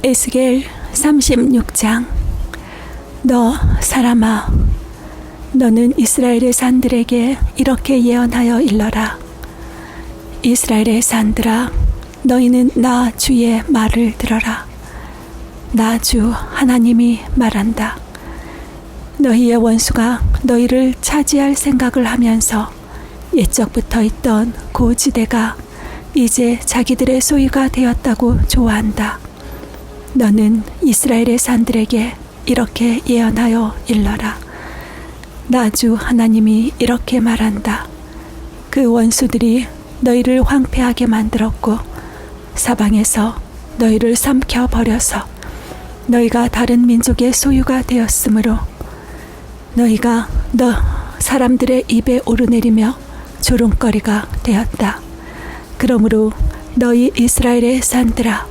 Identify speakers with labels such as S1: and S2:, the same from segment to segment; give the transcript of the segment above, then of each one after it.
S1: 에스겔 36장. 너 사람아, 너는 이스라엘의 산들에게 이렇게 예언하여 일러라. 이스라엘의 산들아, 너희는 나 주의 말을 들어라. 나 주 하나님이 말한다. 너희의 원수가 너희를 차지할 생각을 하면서 옛적부터 있던 고지대가 이제 자기들의 소유가 되었다고 좋아한다. 너는 이스라엘의 산들에게 이렇게 예언하여 일러라. 나 주 하나님이 이렇게 말한다. 그 원수들이 너희를 황폐하게 만들었고 사방에서 너희를 삼켜버려서 너희가 다른 민족의 소유가 되었으므로 너희가 사람들의 입에 오르내리며 조롱거리가 되었다. 그러므로 너희 이스라엘의 산들아,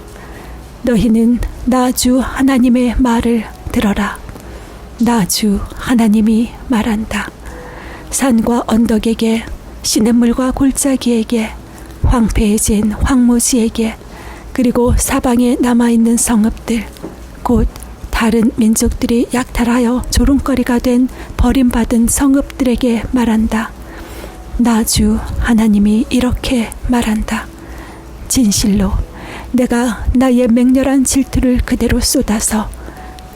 S1: 너희는 나 주 하나님의 말을 들어라. 나 주 하나님이 말한다. 산과 언덕에게, 시냇물과 골짜기에게, 황폐해진 황무지에게, 그리고 사방에 남아있는 성읍들, 곧 다른 민족들이 약탈하여 조롱거리가 된 버림받은 성읍들에게 말한다. 나 주 하나님이 이렇게 말한다. 진실로 내가 나의 맹렬한 질투를 그대로 쏟아서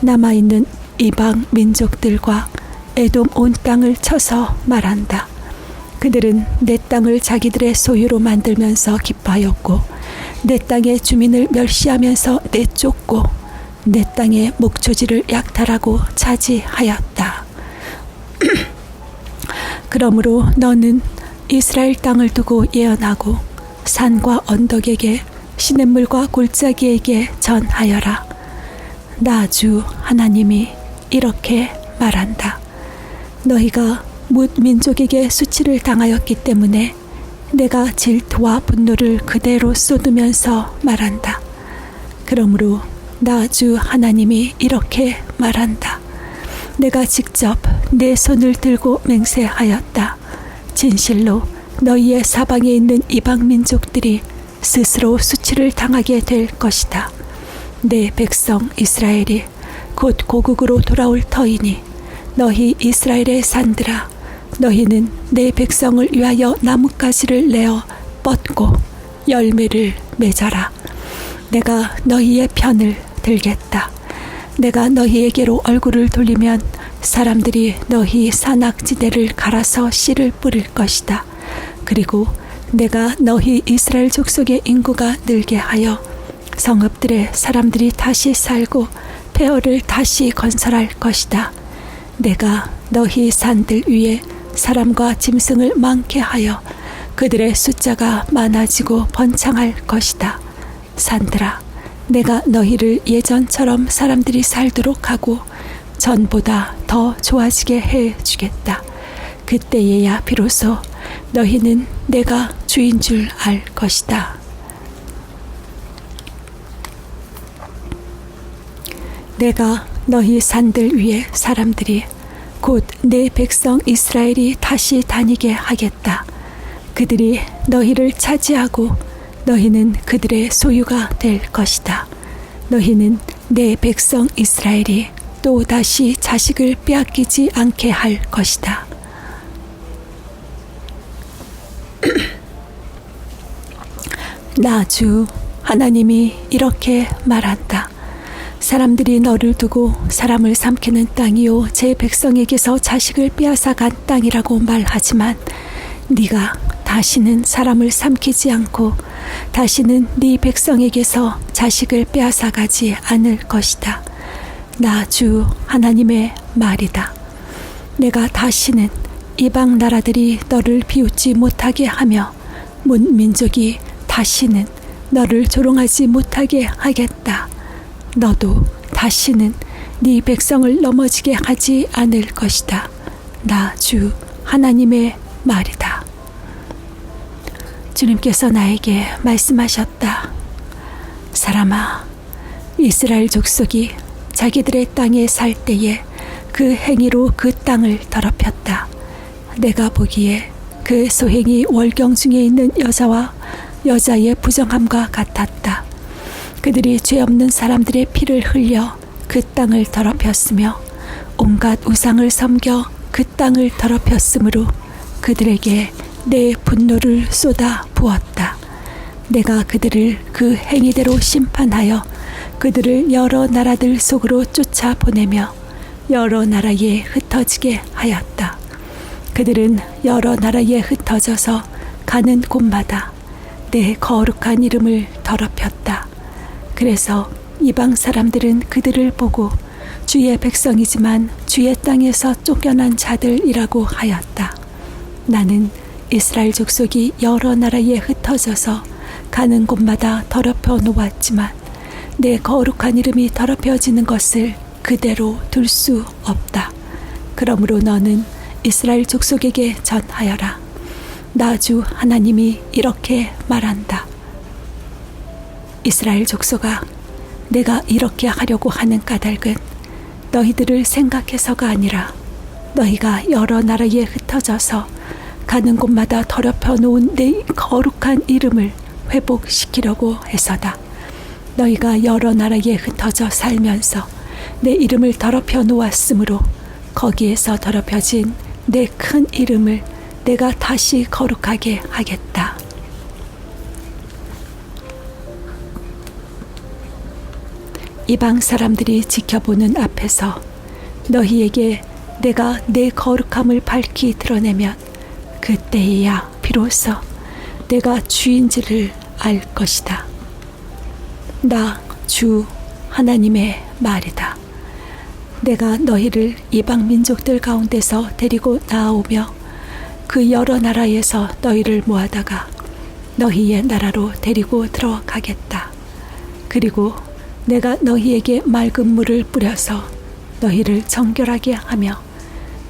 S1: 남아있는 이방 민족들과 에돔 온 땅을 쳐서 말한다. 그들은 내 땅을 자기들의 소유로 만들면서 기뻐하였고 내 땅의 주민을 멸시하면서 내쫓고 내 땅의 목초지를 약탈하고 차지하였다. 그러므로 너는 이스라엘 땅을 두고 예언하고 산과 언덕에게, 시냇물과 골짜기에게 전하여라. 나 주 하나님이 이렇게 말한다. 너희가 뭇 민족에게 수치를 당하였기 때문에 내가 질투와 분노를 그대로 쏟으면서 말한다. 그러므로 나 주 하나님이 이렇게 말한다. 내가 직접 내 손을 들고 맹세하였다. 진실로 너희의 사방에 있는 이방 민족들이 스스로 수치를 당하게 될 것이다. 내 백성 이스라엘이 곧 고국으로 돌아올 터이니 너희 이스라엘의 산들아, 너희는 내 백성을 위하여 나뭇가지를 내어 뻗고 열매를 맺어라. 내가 너희의 편을 들겠다. 내가 너희에게로 얼굴을 돌리면 사람들이 너희 산악지대를 갈아서 씨를 뿌릴 것이다. 그리고 내가 너희 이스라엘 족속의 인구가 늘게 하여 성읍들의 사람들이 다시 살고 폐허를 다시 건설할 것이다. 내가 너희 산들 위에 사람과 짐승을 많게 하여 그들의 숫자가 많아지고 번창할 것이다. 산들아, 내가 너희를 예전처럼 사람들이 살도록 하고 전보다 더 좋아지게 해주겠다. 그때에야 비로소 너희는 내가 주인 줄 알 것이다. 내가 너희 산들 위에 사람들이 곧 내 백성 이스라엘이 다시 다니게 하겠다. 그들이 너희를 차지하고 너희는 그들의 소유가 될 것이다. 너희는 내 백성 이스라엘이 또 다시 자식을 빼앗기지 않게 할 것이다. 나 주 하나님이 이렇게 말한다. 사람들이 너를 두고 사람을 삼키는 땅이요 제 백성에게서 자식을 빼앗아 간 땅이라고 말하지만 네가 다시는 사람을 삼키지 않고 다시는 네 백성에게서 자식을 빼앗아 가지 않을 것이다. 나 주 하나님의 말이다. 내가 다시는 이방 나라들이 너를 비웃지 못하게 하며 문 민족이 다시는 너를 조롱하지 못하게 하겠다. 너도 다시는 네 백성을 넘어지게 하지 않을 것이다. 나 주 하나님의 말이다. 주님께서 나에게 말씀하셨다. 사람아, 이스라엘 족속이 자기들의 땅에 살 때에 그 행위로 그 땅을 더럽혔다. 내가 보기에 그 소행이 월경 중에 있는 여자와 여자의 부정함과 같았다. 그들이 죄 없는 사람들의 피를 흘려 그 땅을 더럽혔으며 온갖 우상을 섬겨 그 땅을 더럽혔으므로 그들에게 내 분노를 쏟아 부었다. 내가 그들을 그 행위대로 심판하여 그들을 여러 나라들 속으로 쫓아 보내며 여러 나라에 흩어지게 하였다. 그들은 여러 나라에 흩어져서 가는 곳마다 내 거룩한 이름을 더럽혔다. 그래서 이방 사람들은 그들을 보고 주의 백성이지만 주의 땅에서 쫓겨난 자들이라고 하였다. 나는 이스라엘 족속이 여러 나라에 흩어져서 가는 곳마다 더럽혀 놓았지만 내 거룩한 이름이 더럽혀지는 것을 그대로 둘 수 없다. 그러므로 너는 이스라엘 족속에게 전하여라. 나 주 하나님이 이렇게 말한다. 이스라엘 족속아, 내가 이렇게 하려고 하는 까닭은 너희들을 생각해서가 아니라 너희가 여러 나라에 흩어져서 가는 곳마다 더럽혀 놓은 내 거룩한 이름을 회복시키려고 해서다. 너희가 여러 나라에 흩어져 살면서 내 이름을 더럽혀 놓았으므로 거기에서 더럽혀진 내 큰 이름을 내가 다시 거룩하게 하겠다. 이방 사람들이 지켜보는 앞에서 너희에게 내가 내 거룩함을 밝히 드러내면 그때에야 비로소 내가 주인지를 알 것이다. 나 주 하나님의 말이다. 내가 너희를 이방 민족들 가운데서 데리고 나오며 그 여러 나라에서 너희를 모아다가 너희의 나라로 데리고 들어가겠다. 그리고 내가 너희에게 맑은 물을 뿌려서 너희를 정결하게 하며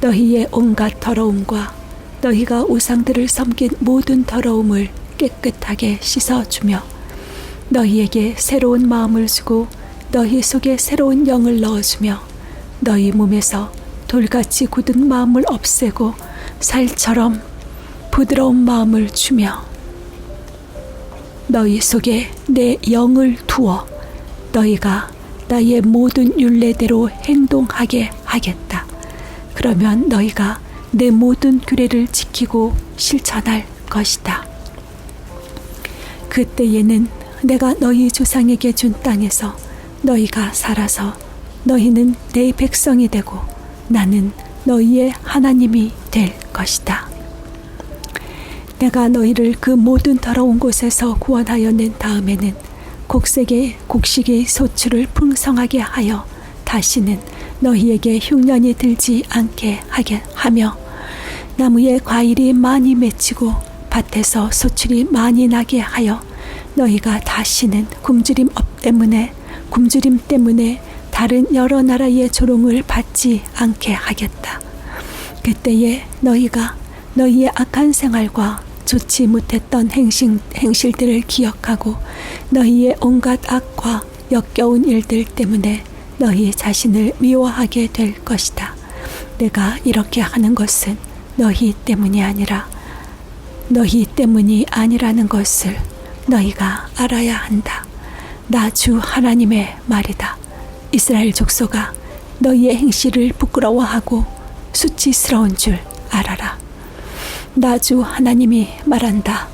S1: 너희의 온갖 더러움과 너희가 우상들을 섬긴 모든 더러움을 깨끗하게 씻어주며 너희에게 새로운 마음을 주고 너희 속에 새로운 영을 넣어주며 너희 몸에서 돌같이 굳은 마음을 없애고 살처럼 부드러운 마음을 주며 너희 속에 내 영을 두어 너희가 나의 모든 율례대로 행동하게 하겠다. 그러면 너희가 내 모든 규례를 지키고 실천할 것이다. 그때에는 내가 너희 조상에게 준 땅에서 너희가 살아서 너희는 내 백성이 되고 나는 너희의 하나님이 될 것이다. 내가 너희를 그 모든 더러운 곳에서 구원하여 낸 다음에는 곡식의 소출을 풍성하게 하여 다시는 너희에게 흉년이 들지 않게 하게 하며 나무에 과일이 많이 맺히고 밭에서 소출이 많이 나게 하여 너희가 다시는 굶주림 때문에 다른 여러 나라의 조롱을 받지 않게 하겠다. 그때에 너희가 너희의 악한 생활과 좋지 못했던 행실들을 기억하고 너희의 온갖 악과 역겨운 일들 때문에 너희 자신을 미워하게 될 것이다. 내가 이렇게 하는 것은 너희 때문이 아니라는 것을 너희가 알아야 한다. 나 주 하나님의 말이다. 이스라엘 족속아, 너희의 행실을 부끄러워하고 수치스러운 줄 알아라. 나 주 하나님이 말한다.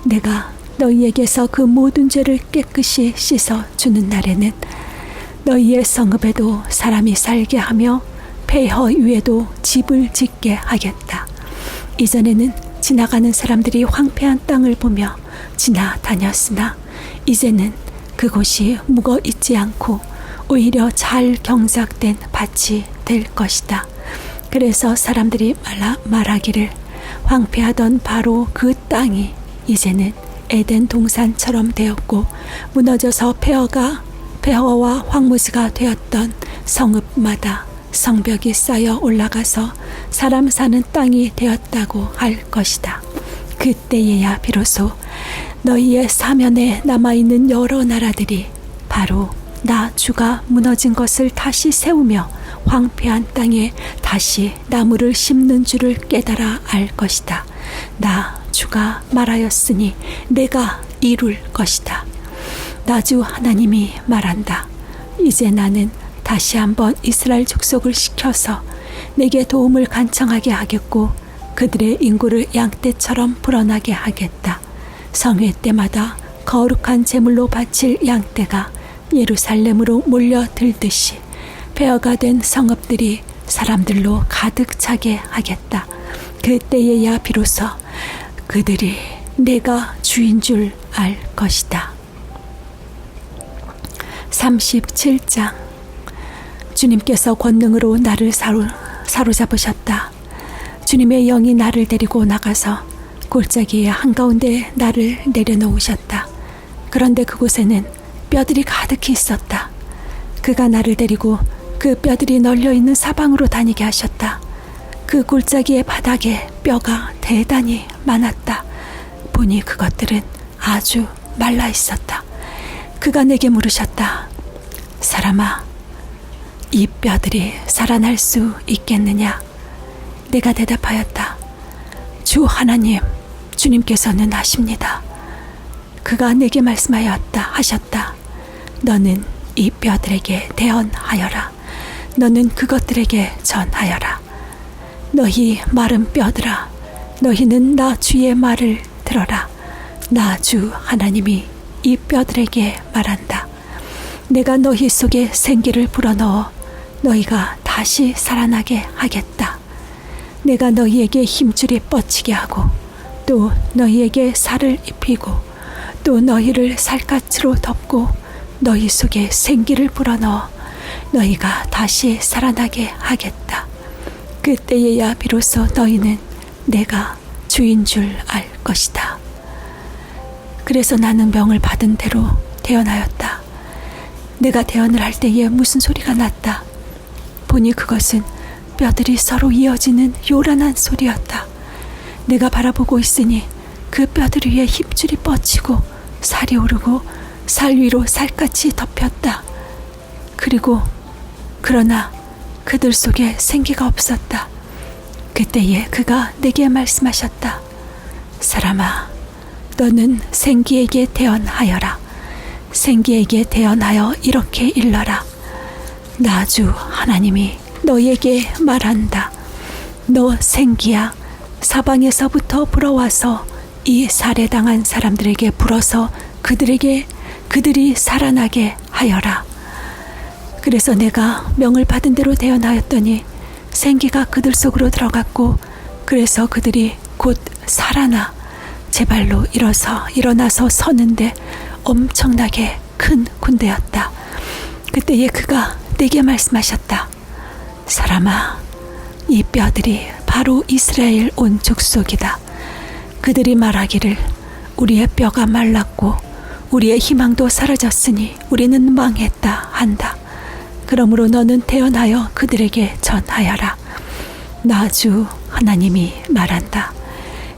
S1: 내가 너희에게서 그 모든 죄를 깨끗이 씻어 주는 날에는 너희의 성읍에도 사람이 살게 하며 폐허 위에도 집을 짓게 하겠다. 이전에는 지나가는 사람들이 황폐한 땅을 보며 지나다녔으나 이제는 그곳이 묵어 있지 않고 오히려 잘 경작된 밭이 될 것이다. 그래서 사람들이 말하기를 황폐하던 바로 그 땅이 이제는 에덴 동산처럼 되었고 무너져서 폐허와 황무지가 되었던 성읍마다 성벽이 쌓여 올라가서 사람 사는 땅이 되었다고 할 것이다. 그때에야 비로소 너희의 사면에 남아있는 여러 나라들이 바로 나 주가 무너진 것을 다시 세우며 황폐한 땅에 다시 나무를 심는 줄을 깨달아 알 것이다. 나 주가 말하였으니 내가 이룰 것이다. 나주 하나님이 말한다. 이제 나는 다시 한번 이스라엘 족속을 시켜서 내게 도움을 간청하게 하겠고 그들의 인구를 양떼처럼 불어나게 하겠다. 성회 때마다 거룩한 제물로 바칠 양떼가 예루살렘으로 몰려들듯이 폐허가 된 성읍들이 사람들로 가득 차게 하겠다. 그때에야 비로소 그들이 내가 주인 줄 알 것이다. 37장. 주님께서 권능으로 나를 사로잡으셨다. 주님의 영이 나를 데리고 나가서 골짜기의 한가운데 나를 내려놓으셨다. 그런데 그곳에는 뼈들이 가득히 있었다. 그가 나를 데리고 그 뼈들이 널려있는 사방으로 다니게 하셨다. 그 골짜기의 바닥에 뼈가 대단히 많았다. 보니 그것들은 아주 말라 있었다. 그가 내게 물으셨다. 사람아, 이 뼈들이 살아날 수 있겠느냐? 내가 대답하였다. 주 하나님, 주님께서는 아십니다. 그가 내게 하셨다. 너는 이 뼈들에게 대언하여라. 너는 그것들에게 전하여라. 너희 마른 뼈들아, 너희는 나 주의 말을 들어라. 나 주 하나님이 이 뼈들에게 말한다. 내가 너희 속에 생기를 불어넣어 너희가 다시 살아나게 하겠다. 내가 너희에게 힘줄이 뻗치게 하고 또 너희에게 살을 입히고 또 너희를 살갗으로 덮고 너희 속에 생기를 불어넣어 너희가 다시 살아나게 하겠다. 그때에야 비로소 너희는 내가 주인 줄 알 것이다. 그래서 나는 명을 받은 대로 대언하였다. 내가 대언을 할 때에 무슨 소리가 났다. 보니 그것은 뼈들이 서로 이어지는 요란한 소리였다. 내가 바라보고 있으니 그 뼈들 위에 힘줄이 뻗치고 살이 오르고 살 위로 살갗이 덮였다. 그러나 그들 속에 생기가 없었다. 그때에 그가 내게 말씀하셨다. 사람아, 너는 생기에게 대언하여라. 생기에게 대언하여 이렇게 일러라. 나 주 하나님이 너에게 말한다. 너 생기야, 사방에서부터 불어와서 이 살해당한 사람들에게 불어서 그들이 살아나게 하여라. 그래서 내가 명을 받은 대로 대언하였더니 생기가 그들 속으로 들어갔고 그래서 그들이 곧 살아나 제 발로 일어나서 서는데 엄청나게 큰 군대였다. 그때에 그가 내게 말씀하셨다. 사람아, 이 뼈들이 바로 이스라엘 온 족속이다. 그들이 말하기를 우리의 뼈가 말랐고 우리의 희망도 사라졌으니 우리는 망했다 한다. 그러므로 너는 대언하여 그들에게 전하여라. 나 주 하나님이 말한다.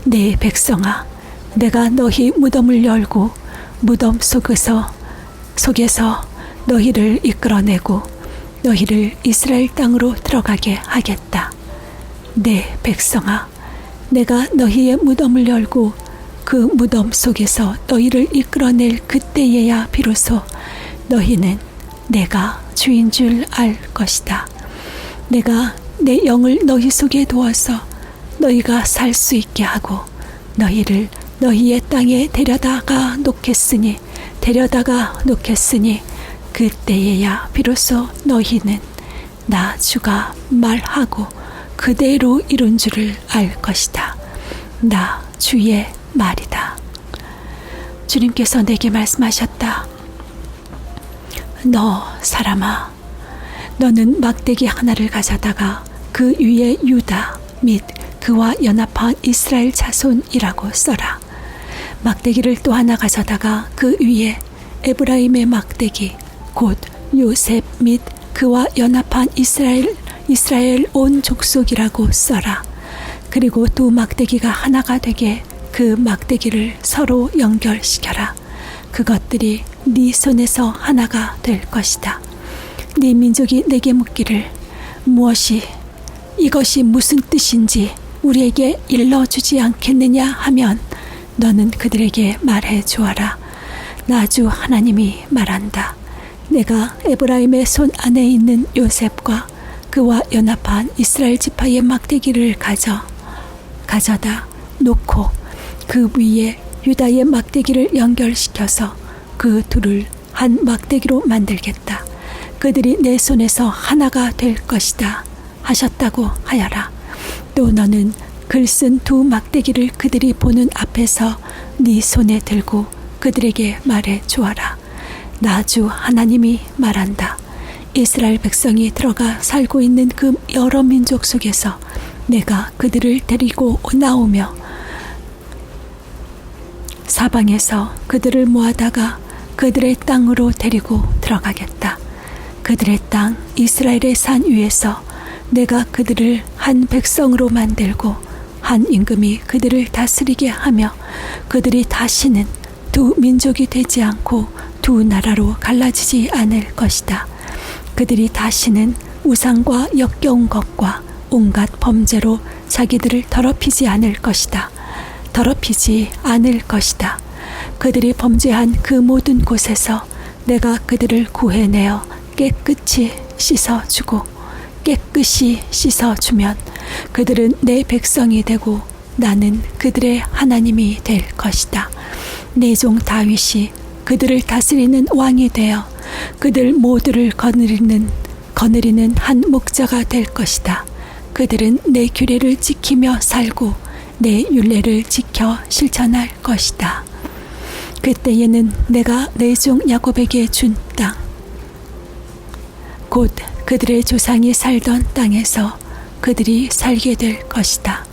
S1: 내 백성아, 내가 너희 무덤을 열고 무덤 속에서 너희를 이끌어내고 너희를 이스라엘 땅으로 들어가게 하겠다. 내 백성아, 내가 너희의 무덤을 열고 그 무덤 속에서 너희를 이끌어낼 그때에야 비로소 너희는 내가 주인 줄 알 것이다. 내가 내 영을 너희 속에 두어서 너희가 살 수 있게 하고 너희를 너희의 땅에 데려다가 놓겠으니 그때에야 비로소 너희는 나 주가 말하고 그대로 이룬 줄을 알 것이다. 나 주의 말이다. 주님께서 내게 말씀하셨다. 너 사람아, 너는 막대기 하나를 가져다가 그 위에 유다 및 그와 연합한 이스라엘 자손이라고 써라. 막대기를 또 하나 가져다가 그 위에 에브라임의 막대기 곧 요셉 및 그와 연합한 이스라엘 온 족속이라고 써라. 그리고 두 막대기가 하나가 되게 그 막대기를 서로 연결시켜라. 그것들이 네 손에서 하나가 될 것이다. 네 민족이 내게 묻기를 이것이 무슨 뜻인지 우리에게 일러주지 않겠느냐 하면 너는 그들에게 말해 주어라. 나 주 하나님이 말한다. 내가 에브라임의 손 안에 있는 요셉과 그와 연합한 이스라엘 지파의 막대기를 가져다 놓고 그 위에 유다의 막대기를 연결시켜서 그 둘을 한 막대기로 만들겠다. 그들이 내 손에서 하나가 될 것이다 하셨다고 하여라. 또 너는 글쓴 두 막대기를 그들이 보는 앞에서 네 손에 들고 그들에게 말해 주어라. 나 주 하나님이 말한다. 이스라엘 백성이 들어가 살고 있는 그 여러 민족 속에서 내가 그들을 데리고 나오며 사방에서 그들을 모아다가 그들의 땅으로 데리고 들어가겠다. 그들의 땅 이스라엘의 산 위에서 내가 그들을 한 백성으로 만들고 한 임금이 그들을 다스리게 하며 그들이 다시는 두 민족이 되지 않고 두 나라로 갈라지지 않을 것이다. 그들이 다시는 우상과 역겨운 것과 온갖 범죄로 자기들을 더럽히지 않을 것이다. 더럽히지 않을 것이다. 그들이 범죄한 그 모든 곳에서 내가 그들을 구해내어 깨끗이 씻어주면 그들은 내 백성이 되고 나는 그들의 하나님이 될 것이다. 내 종 다윗이 그들을 다스리는 왕이 되어 그들 모두를 거느리는 한 목자가 될 것이다. 그들은 내 규례를 지키며 살고 내 율례를 지켜 실천할 것이다. 그때에는 내가 내 종 야곱에게 준 땅, 곧 그들의 조상이 살던 땅에서 그들이 살게 될 것이다.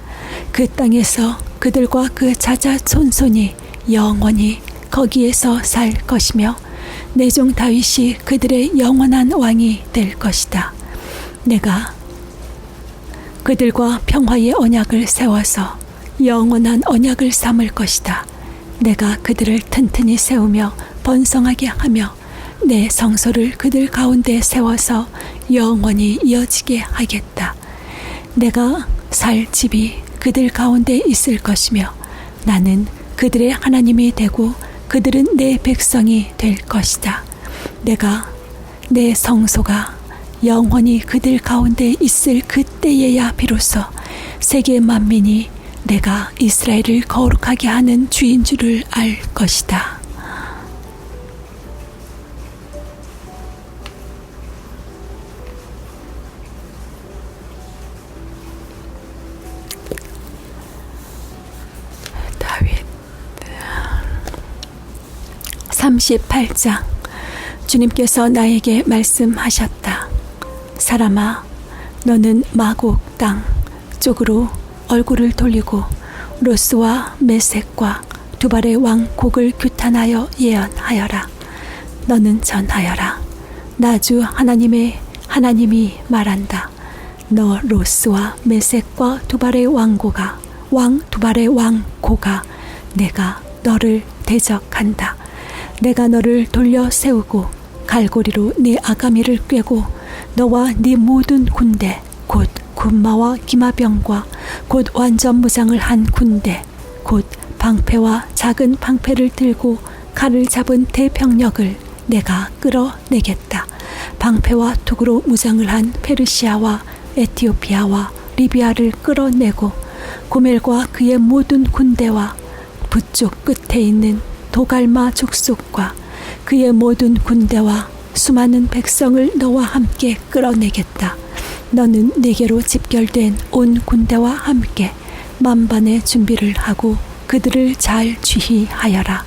S1: 그 땅에서 그들과 그 자자손손이 영원히 거기에서 살 것이며 내 종 다윗이 그들의 영원한 왕이 될 것이다. 내가 그들과 평화의 언약을 세워서 영원한 언약을 삼을 것이다. 내가 그들을 튼튼히 세우며 번성하게 하며 내 성소를 그들 가운데 세워서 영원히 이어지게 하겠다. 내가 살 집이 그들 가운데 있을 것이며 나는 그들의 하나님이 되고 그들은 내 백성이 될 것이다. 내가 내 성소가 영원히 그들 가운데 있을 그때에야 비로소 세계 만민이 내가 이스라엘을 거룩하게 하는 주인 줄을 알 것이다. 다윗 38장. 주님께서 나에게 말씀하셨다. 사람아, 너는 마곡 땅 쪽으로 얼굴을 돌리고 로스와 메섹과 두발의 왕 곡을 규탄하여 예언하여라. 너는 전하여라. 나 주 하나님이 말한다. 너 로스와 메섹과 두발의 왕 두발의 왕 고가 내가 너를 대적한다. 내가 너를 돌려 세우고 갈고리로 네 아가미를 꿰고 너와 네 모든 군대 곧 군마와 기마병과 곧 완전 무장을 한 군대 곧 방패와 작은 방패를 들고 칼을 잡은 대병력을 내가 끌어내겠다. 방패와 투구로 무장을 한 페르시아와 에티오피아와 리비아를 끌어내고 고멜과 그의 모든 군대와 북쪽 끝에 있는 도갈마 족속과 그의 모든 군대와 수많은 백성을 너와 함께 끌어내겠다. 너는 네게로 집결된 온 군대와 함께 만반의 준비를 하고 그들을 잘 주의하여라.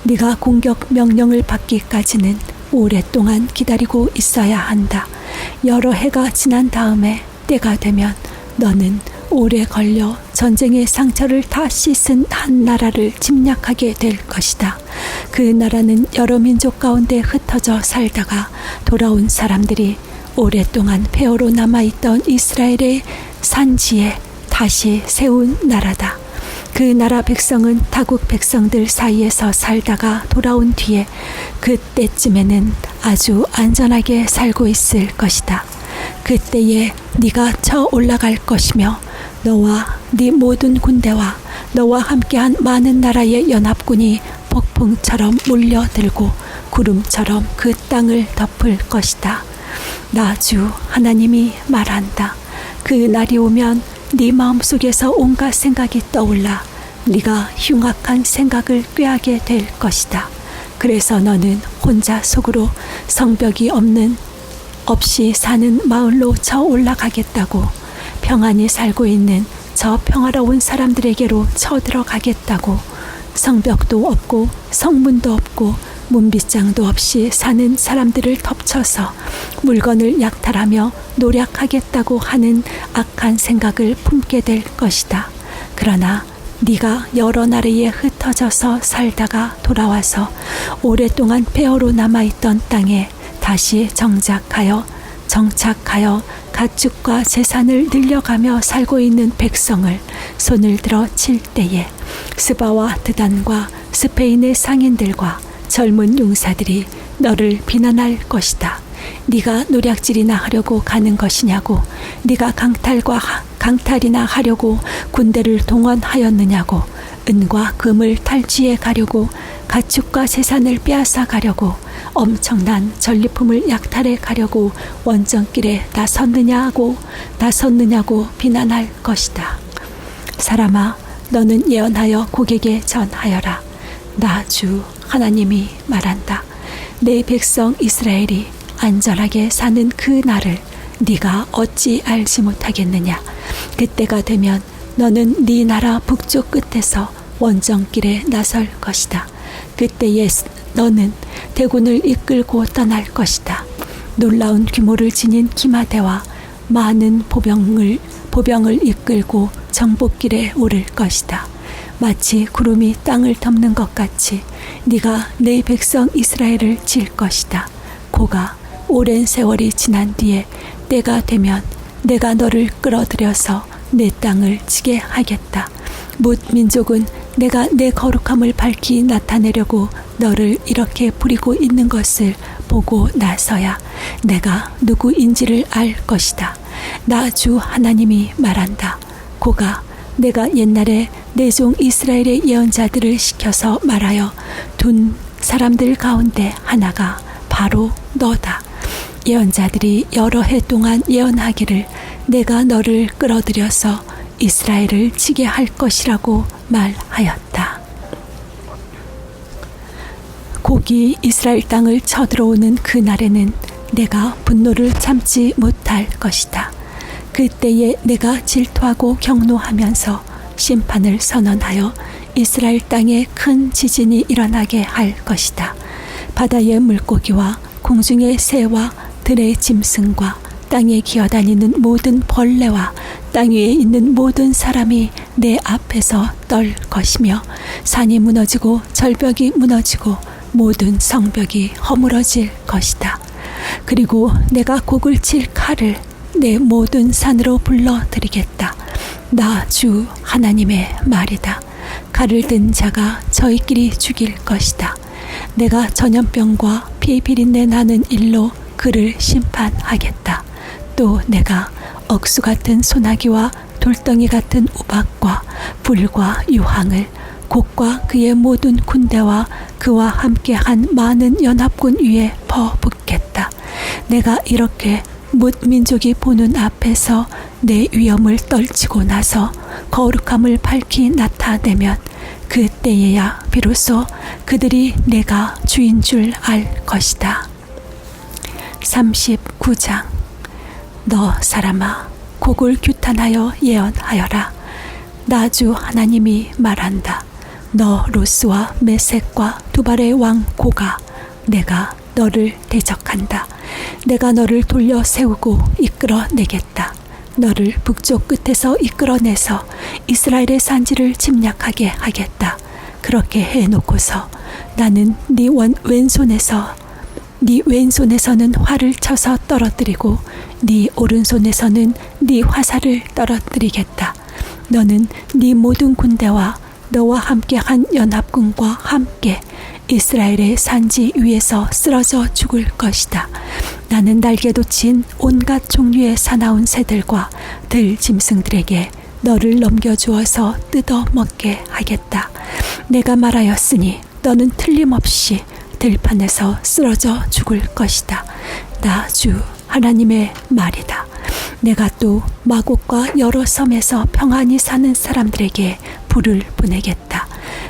S1: 네가 공격 명령을 받기까지는 오랫동안 기다리고 있어야 한다. 여러 해가 지난 다음에 때가 되면 너는 오래 걸려 전쟁의 상처를 다 씻은 한 나라를 침략하게 될 것이다. 그 나라는 여러 민족 가운데 흩어져 살다가 돌아온 사람들이 오랫동안 폐허로 남아있던 이스라엘의 산지에 다시 세운 나라다. 그 나라 백성은 타국 백성들 사이에서 살다가 돌아온 뒤에 그때쯤에는 아주 안전하게 살고 있을 것이다. 그때에 네가 쳐 올라갈 것이며 너와 네 모든 군대와 너와 함께한 많은 나라의 연합군이 폭풍처럼 몰려들고 구름처럼 그 땅을 덮을 것이다. 나 주 하나님이 말한다. 그 날이 오면 네 마음속에서 온갖 생각이 떠올라 네가 흉악한 생각을 꾀하게 될 것이다. 그래서 너는 혼자 속으로 성벽이 없이 사는 마을로 쳐 올라가겠다고, 평안히 살고 있는 저 평화로운 사람들에게로 쳐들어가겠다고, 성벽도 없고 성문도 없고 문빗장도 없이 사는 사람들을 덮쳐서 물건을 약탈하며 노략하겠다고 하는 악한 생각을 품게 될 것이다. 그러나 네가 여러 나라에 흩어져서 살다가 돌아와서 오랫동안 폐허로 남아있던 땅에 다시 정착하여 가축과 재산을 늘려가며 살고 있는 백성을 손을 들어 칠 때에 스바와 드단과 스페인의 상인들과 젊은 용사들이 너를 비난할 것이다. 네가 노략질이나 하려고 가는 것이냐고, 네가 강탈이나 하려고 군대를 동원하였느냐고, 은과 금을 탈취해 가려고 가축과 재산을 빼앗아 가려고 엄청난 전리품을 약탈해 가려고 원정길에 나섰느냐고 비난할 것이다. 사람아, 너는 예언하여 고객에 전하여라. 나 주 하나님이 말한다. 내 백성 이스라엘이 안전하게 사는 그 날을 네가 어찌 알지 못하겠느냐. 그때가 되면 너는 네 나라 북쪽 끝에서 원정길에 나설 것이다. 그때에 너는 대군을 이끌고 떠날 것이다. 놀라운 규모를 지닌 기마대와 많은 보병을 이끌고 정복길에 오를 것이다. 마치 구름이 땅을 덮는 것 같이 네가 내 백성 이스라엘을 칠 것이다. 고가 오랜 세월이 지난 뒤에 때가 되면 내가 너를 끌어들여서 내 땅을 치게 하겠다. 뭇 민족은 내가 내 거룩함을 밝히 나타내려고 너를 이렇게 부리고 있는 것을 보고 나서야 내가 누구인지를 알 것이다. 나 주 하나님이 말한다. 고가 내가 옛날에 내 종 이스라엘의 예언자들을 시켜서 말하여 둔 사람들 가운데 하나가 바로 너다. 예언자들이 여러 해 동안 예언하기를 내가 너를 끌어들여서 이스라엘을 치게 할 것이라고 말하였다. 곡이 이스라엘 땅을 쳐들어오는 그 날에는 내가 분노를 참지 못할 것이다. 그때에 내가 질투하고 경노하면서 심판을 선언하여 이스라엘 땅에 큰 지진이 일어나게 할 것이다. 바다의 물고기와 공중의 새와 들의 짐승과 땅에 기어다니는 모든 벌레와 땅 위에 있는 모든 사람이 내 앞에서 떨 것이며 산이 무너지고 절벽이 무너지고 모든 성벽이 허물어질 것이다. 그리고 내가 곡을 칠 칼을 내 모든 산으로 불러들이겠다. 나 주 하나님의 말이다. 칼을 든 자가 저희끼리 죽일 것이다. 내가 전염병과 피 비린내 나는 일로 그를 심판하겠다. 또 내가 억수 같은 소나기와 돌덩이 같은 우박과 불과 유황을 곡과 그의 모든 군대와 그와 함께한 많은 연합군 위에 퍼붓겠다. 내가 이렇게 뭇 민족이 보는 앞에서 내 위엄을 떨치고 나서 거룩함을 밝히 나타내면 그때에야 비로소 그들이 내가 주인 줄 알 것이다. 39장. 너 사람아, 곡을 규탄하여 예언하여라. 나 주 하나님이 말한다. 너 로스와 메섹과 두발의 왕 고가, 내가 너를 대적한다. 내가 너를 돌려 세우고 이끌어내겠다. 너를 북쪽 끝에서 이끌어내서 이스라엘의 산지를 침략하게 하겠다. 그렇게 해놓고서 나는 네 왼손에서는 활을 쳐서 떨어뜨리고 네 오른손에서는 네 화살을 떨어뜨리겠다. 너는 네 모든 군대와 너와 함께한 연합군과 함께 이스라엘의 산지 위에서 쓰러져 죽을 것이다. 나는 날개 돋친 온갖 종류의 사나운 새들과 들 짐승들에게 너를 넘겨주어서 뜯어먹게 하겠다. 내가 말하였으니 너는 틀림없이 들판에서 쓰러져 죽을 것이다. 나 주 하나님의 말이다. 내가 또 마곡과 여러 섬에서 평안히 사는 사람들에게 불을 보내겠다.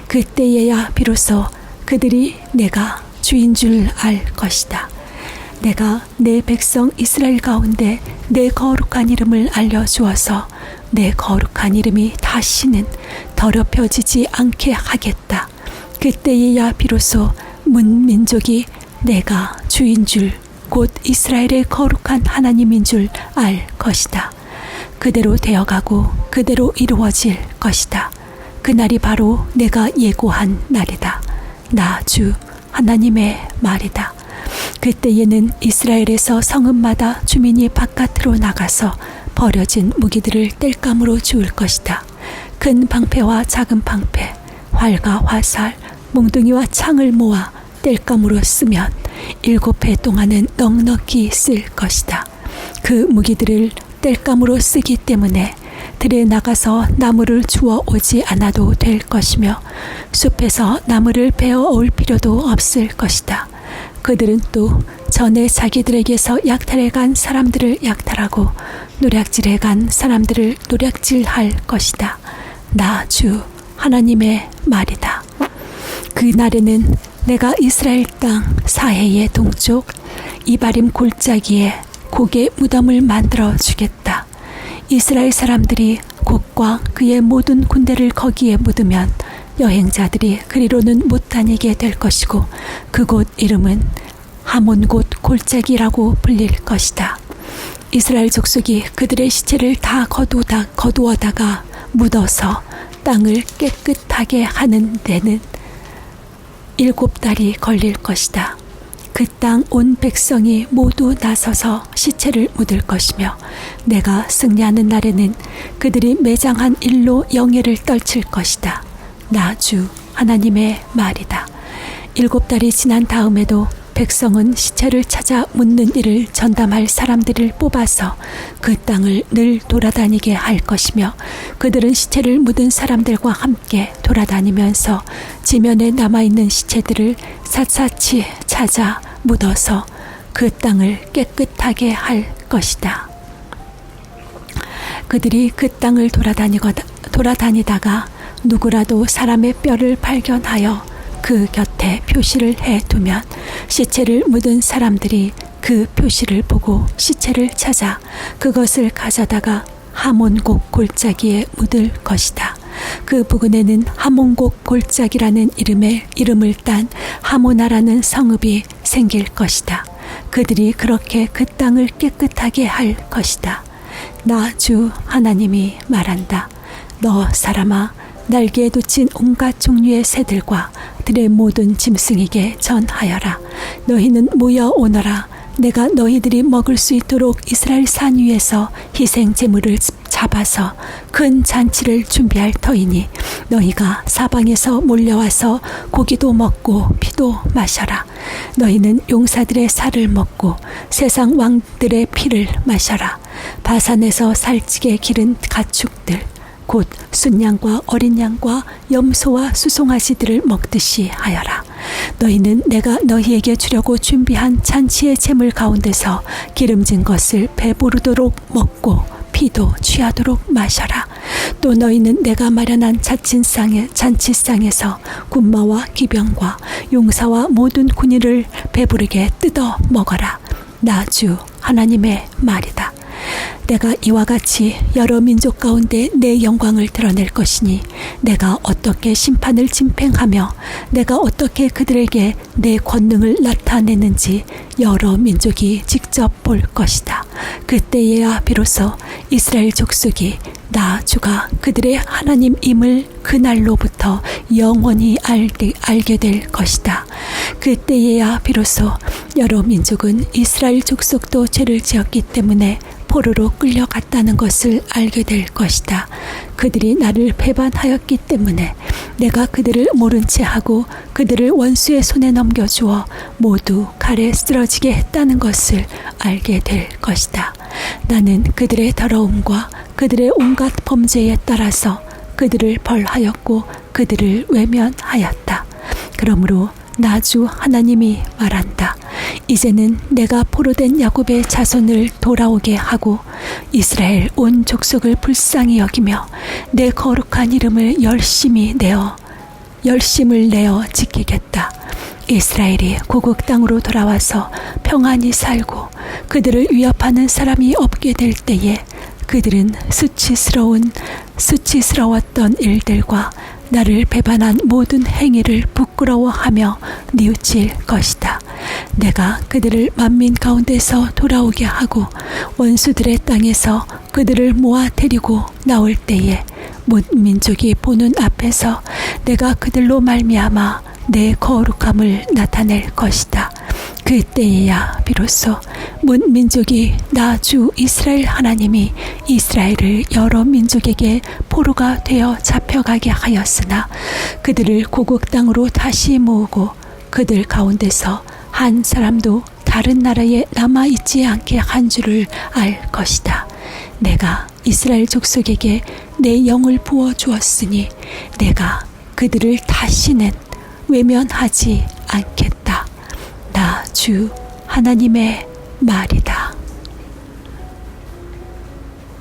S1: 그때에야 비로소 그들이 내가 주인 줄 알 것이다. 내가 내 백성 이스라엘 가운데 내 거룩한 이름을 알려주어서 내 거룩한 이름이 다시는 더럽혀지지 않게 하겠다. 그때에야 비로소 문 민족이 내가 주인 줄, 곧 이스라엘의 거룩한 하나님인 줄 알 것이다. 그대로 되어가고 그대로 이루어질 것이다. 그날이 바로 내가 예고한 날이다. 나 주 하나님의 말이다. 그때에는 이스라엘에서 성읍마다 주민이 바깥으로 나가서 버려진 무기들을 땔감으로 주울 것이다. 큰 방패와 작은 방패, 활과 화살, 몽둥이와 창을 모아 땔감으로 쓰면 7해 동안은 넉넉히 쓸 것이다. 그 무기들을 땔감으로 쓰기 때문에 들에 나가서 나무를 주워 오지 않아도 될 것이며 숲에서 나무를 베어 올 필요도 없을 것이다. 그들은 또 전에 자기들에게서 약탈해 간 사람들을 약탈하고 노략질해 간 사람들을 노략질할 것이다. 나 주 하나님의 말이다. 그날에는 내가 이스라엘 땅 사해의 동쪽 이바림 골짜기에 고개 무덤을 만들어 주겠다. 이스라엘 사람들이 곡과 그의 모든 군대를 거기에 묻으면 여행자들이 그리로는 못 다니게 될 것이고 그곳 이름은 하몬곳 골짜기라고 불릴 것이다. 이스라엘 족속이 그들의 시체를 다 거두어다가 묻어서 땅을 깨끗하게 하는 데는 7달이 걸릴 것이다. 그 땅 온 백성이 모두 나서서 시체를 묻을 것이며 내가 승리하는 날에는 그들이 매장한 일로 영예를 떨칠 것이다. 나 주 하나님의 말이다. 7달이 지난 다음에도 백성은 시체를 찾아 묻는 일을 전담할 사람들을 뽑아서 그 땅을 늘 돌아다니게 할 것이며 그들은 시체를 묻은 사람들과 함께 돌아다니면서 지면에 남아있는 시체들을 샅샅이 찾아 묻어서 그 땅을 깨끗하게 할 것이다. 그들이 그 땅을 돌아다니다가 누구라도 사람의 뼈를 발견하여 그 곁에 표시를 해두면 시체를 묻은 사람들이 그 표시를 보고 시체를 찾아 그것을 가져다가 하몬곡 골짜기에 묻을 것이다. 그 부근에는 하몬곡 골짜기라는 이름을 딴 하모나라는 성읍이 생길 것이다. 그들이 그렇게 그 땅을 깨끗하게 할 것이다. 나 주 하나님이 말한다. 너 사람아, 날개에 돋친 온갖 종류의 새들과 들의 모든 짐승에게 전하여라. 너희는 모여 오너라. 내가 너희들이 먹을 수 있도록 이스라엘 산 위에서 희생 제물을 잡아서 큰 잔치를 준비할 터이니 너희가 사방에서 몰려와서 고기도 먹고 피도 마셔라. 너희는 용사들의 살을 먹고 세상 왕들의 피를 마셔라. 바산에서 살찌게 기른 가축들 곧 순양과 어린 양과 염소와 수송아지들을 먹듯이 하여라. 너희는 내가 너희에게 주려고 준비한 잔치의 제물 가운데서 기름진 것을 배부르도록 먹고 피도 취하도록 마셔라. 또 너희는 내가 마련한 잔치상에서 군마와 기병과 용사와 모든 군인을 배부르게 뜯어 먹어라. 나 주 하나님의 말이다. 내가 이와 같이 여러 민족 가운데 내 영광을 드러낼 것이니 내가 어떻게 심판을 집행하며 내가 어떻게 그들에게 내 권능을 나타내는지 여러 민족이 직접 볼 것이다. 그때에야 비로소 이스라엘 족속이 나 주가 그들의 하나님임을 그날로부터 영원히 알게 될 것이다. 그때에야 비로소 여러 민족은 이스라엘 족속도 죄를 지었기 때문에 포로로 끌려갔다는 것을 알게 될 것이다. 그들이 나를 배반하였기 때문에 내가 그들을 모른 채 하고 그들을 원수의 손에 넘겨주어 모두 칼에 쓰러지게 했다는 것을 알게 될 것이다. 나는 그들의 더러움과 그들의 온갖 범죄에 따라서 그들을 벌하였고 그들을 외면하였다. 그러므로 나 주 하나님이 말한다. 이제는 내가 포로된 야곱의 자손을 돌아오게 하고 이스라엘 온 족속을 불쌍히 여기며 내 거룩한 이름을 열심을 내어 지키겠다. 이스라엘이 고국 땅으로 돌아와서 평안히 살고 그들을 위협하는 사람이 없게 될 때에 그들은 수치스러웠던 일들과 나를 배반한 모든 행위를 부끄러워하며 뉘우칠 것이다. 내가 그들을 만민 가운데서 돌아오게 하고 원수들의 땅에서 그들을 모아 데리고 나올 때에 문 민족이 보는 앞에서 내가 그들로 말미암아 내 거룩함을 나타낼 것이다. 그때에야 비로소 문 민족이 나 주 이스라엘 하나님이 이스라엘을 여러 민족에게 포로가 되어 잡혀가게 하였으나 그들을 고국 땅으로 다시 모으고 그들 가운데서 한 사람도 다른 나라에 남아있지 않게 한 줄을 알 것이다. 내가 이스라엘 족속에게 내 영을 부어 주었으니 내가 그들을 다시는 외면하지 않겠다. 나 주 하나님의 말이다.